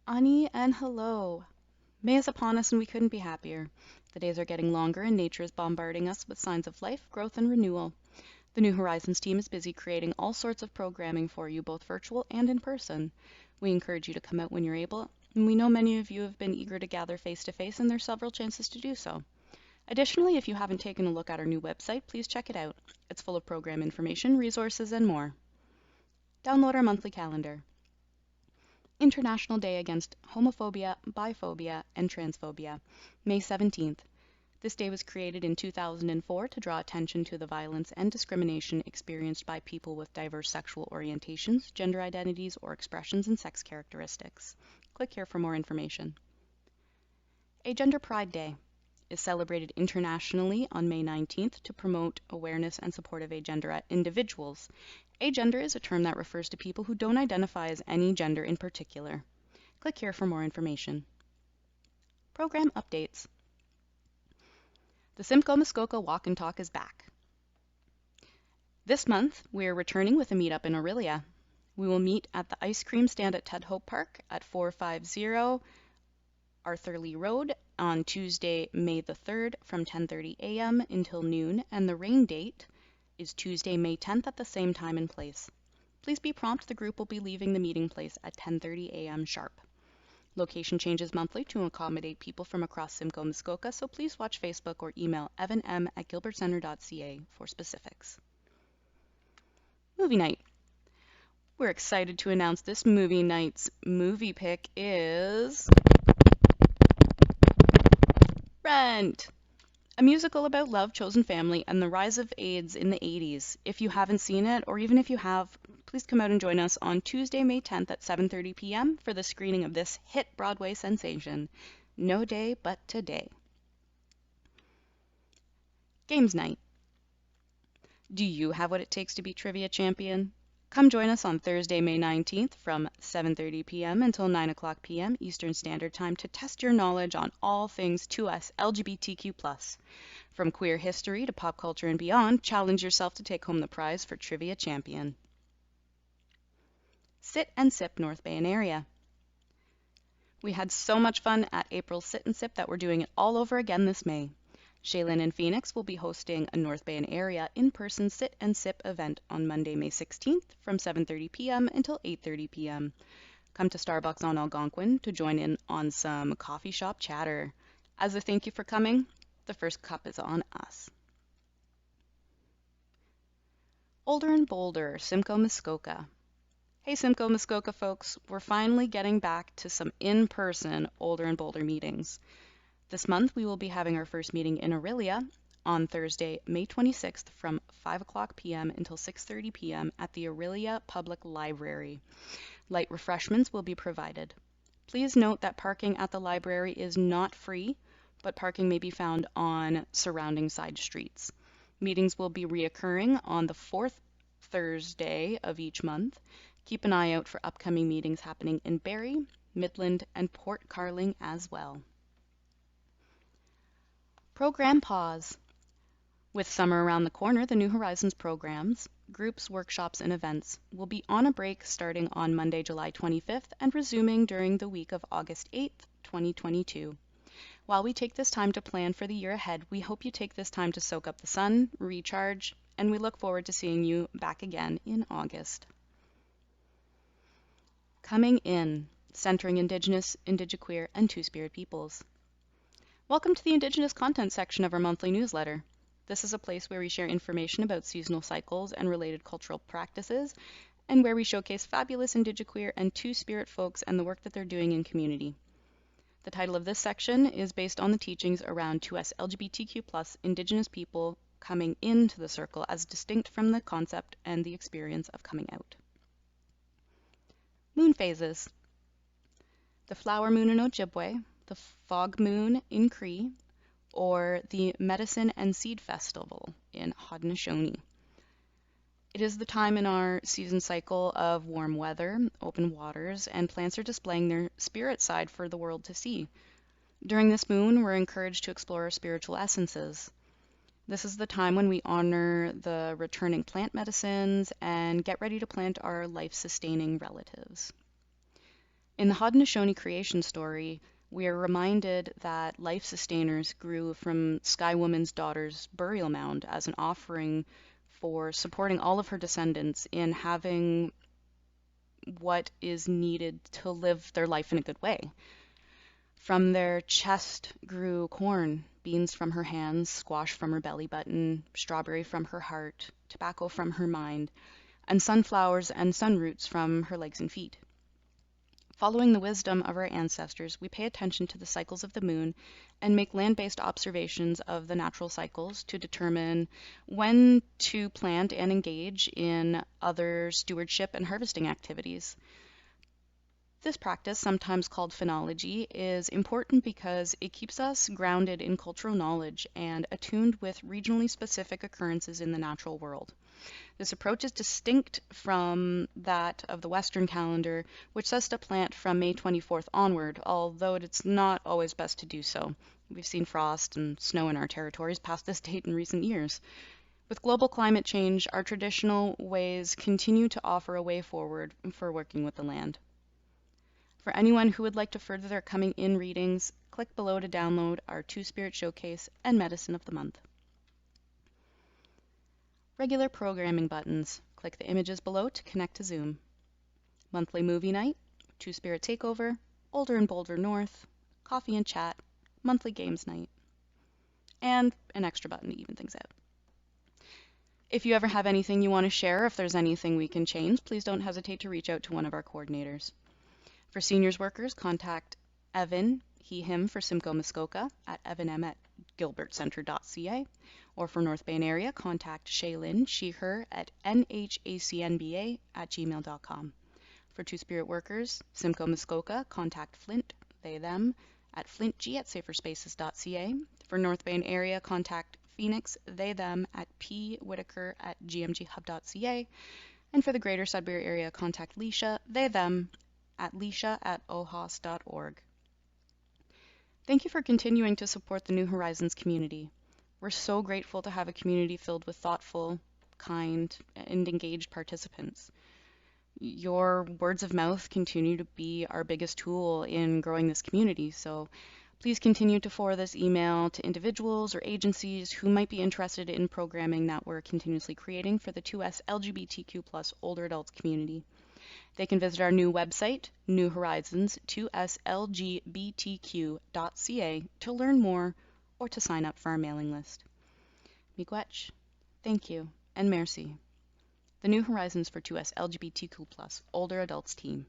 Ani and hello. May is upon us and we couldn't be happier. The days are getting longer and nature is bombarding us with signs of life, growth, and renewal. The New Horizons team is busy creating all sorts of programming for you, both virtual and in person. We encourage you to come out when you're able, and we know many of you have been eager to gather face to face, and there's several chances to do so. Additionally, if you haven't taken a look at our new website, please check it out. It's full of program information, resources, and more. Download our monthly calendar. International Day Against Homophobia, Biphobia, and Transphobia, May 17th. This day was created in 2004 to draw attention to the violence and discrimination experienced by people with diverse sexual orientations, gender identities, or expressions and sex characteristics. Click here for more information. Agender Pride Day is celebrated internationally on May 19th to promote awareness and support of agender individuals. Agender is a term that refers to people who don't identify as any gender in particular. Click here for more information. Program updates. The Simcoe Muskoka Walk and Talk is back. This month, we are returning with a meetup in Orillia. We will meet at the ice cream stand at Ted Hope Park at 450 Arthur Lee Road on Tuesday, May the 3rd from 10:30 a.m. until noon, and the rain date is Tuesday, May 10th at the same time and place. Please be prompt, the group will be leaving the meeting place at 10:30 a.m. sharp. Location changes monthly to accommodate people from across Simcoe Muskoka, so please watch Facebook or email evanm@gilbertcenter.ca for specifics. Movie night. We're excited to announce this movie night's movie pick is Rent, a musical about love, chosen family, and the rise of AIDS in the 80s. If you haven't seen it, or even if you have, please come out and join us on Tuesday, May 10th at 7:30 p.m. for the screening of this hit Broadway sensation. No day but today. Games night. Do you have what it takes to be trivia champion? Come join us on Thursday, May 19th from 7:30 p.m. until 9:00 p.m. Eastern Standard Time to test your knowledge on all things 2S LGBTQ+. From queer history to pop culture and beyond, challenge yourself to take home the prize for Trivia Champion. Sit and Sip North Bay and Area. We had so much fun at April's Sit and Sip that we're doing it all over again this May. Shaylin and Phoenix will be hosting a North Bay and Area in-person Sit and Sip event on Monday, May 16th from 7:30 p.m. until 8:30 p.m. Come to Starbucks on Algonquin to join in on some coffee shop chatter. As a thank you for coming, the first cup is on us. Older and Bolder, Simcoe Muskoka. Hey Simcoe Muskoka folks, we're finally getting back to some in-person Older and Bolder meetings. This month we will be having our first meeting in Orillia on Thursday, May 26th from 5:00 p.m. until 6:30 p.m. at the Orillia Public Library. Light refreshments will be provided. Please note that parking at the library is not free, but parking may be found on surrounding side streets. Meetings will be reoccurring on the fourth Thursday of each month. Keep an eye out for upcoming meetings happening in Barrie, Midland, and Port Carling as well. Program pause. With summer around the corner, the New Horizons programs, groups, workshops, and events will be on a break starting on Monday, July 25th and resuming during the week of August 8th, 2022. While we take this time to plan for the year ahead, we hope you take this time to soak up the sun, recharge, and we look forward to seeing you back again in August. Coming in, centering Indigenous, Indigiqueer, and Two-Spirit peoples. Welcome to the Indigenous content section of our monthly newsletter. This is a place where we share information about seasonal cycles and related cultural practices, and where we showcase fabulous Indigiqueer and Two-Spirit folks and the work that they're doing in community. The title of this section is based on the teachings around 2S LGBTQ+ Indigenous people coming into the circle as distinct from the concept and the experience of coming out. Moon phases. The flower moon in Ojibwe, the fog moon in Cree, or the Medicine and Seed Festival in Haudenosaunee. It is the time in our season cycle of warm weather, open waters, and plants are displaying their spirit side for the world to see. During this moon, we're encouraged to explore our spiritual essences. This is the time when we honor the returning plant medicines and get ready to plant our life-sustaining relatives. In the Haudenosaunee creation story, we are reminded that life sustainers grew from Sky Woman's daughter's burial mound as an offering for supporting all of her descendants in having what is needed to live their life in a good way. From their chest grew corn, beans from her hands, squash from her belly button, strawberry from her heart, tobacco from her mind, and sunflowers and sunroots from her legs and feet. Following the wisdom of our ancestors, we pay attention to the cycles of the moon and make land-based observations of the natural cycles to determine when to plant and engage in other stewardship and harvesting activities. This practice, sometimes called phenology, is important because it keeps us grounded in cultural knowledge and attuned with regionally specific occurrences in the natural world. This approach is distinct from that of the Western calendar, which says to plant from May 24th onward, although it's not always best to do so. We've seen frost and snow in our territories past this date in recent years. With global climate change, our traditional ways continue to offer a way forward for working with the land. For anyone who would like to further their coming in readings, click below to download our Two-Spirit Showcase and Medicine of the Month. Regular programming buttons. Click the images below to connect to Zoom. Monthly movie night, Two-Spirit Takeover, Older and Bolder North, Coffee and Chat, monthly games night, and an extra button to even things out. If you ever have anything you want to share, if there's anything we can change, please don't hesitate to reach out to one of our coordinators. For seniors workers, contact Evan, he/him for Simcoe Muskoka at evanm@gilbertcenter.ca, or for North Bay area, contact Shaylin, she/her at nhacnba@gmail.com. For Two-Spirit workers, Simcoe Muskoka, contact Flint, they/them, at flintg@saferspaces.ca. For North Bay area, contact Phoenix, they/them, at pwhitaker@gmghub.ca. And for the Greater Sudbury area, contact Leisha, they/them, at leisha@ohas.org. Thank you for continuing to support the New Horizons community. We're so grateful to have a community filled with thoughtful, kind, and engaged participants. Your words of mouth continue to be our biggest tool in growing this community, so please continue to forward this email to individuals or agencies who might be interested in programming that we're continuously creating for the 2S LGBTQ+ older adults community. They can visit our new website, New Horizons 2slgbtq.ca, to learn more or to sign up for our mailing list. Miigwech, thank you, and merci. The New Horizons for 2S LGBTQ+ older adults team.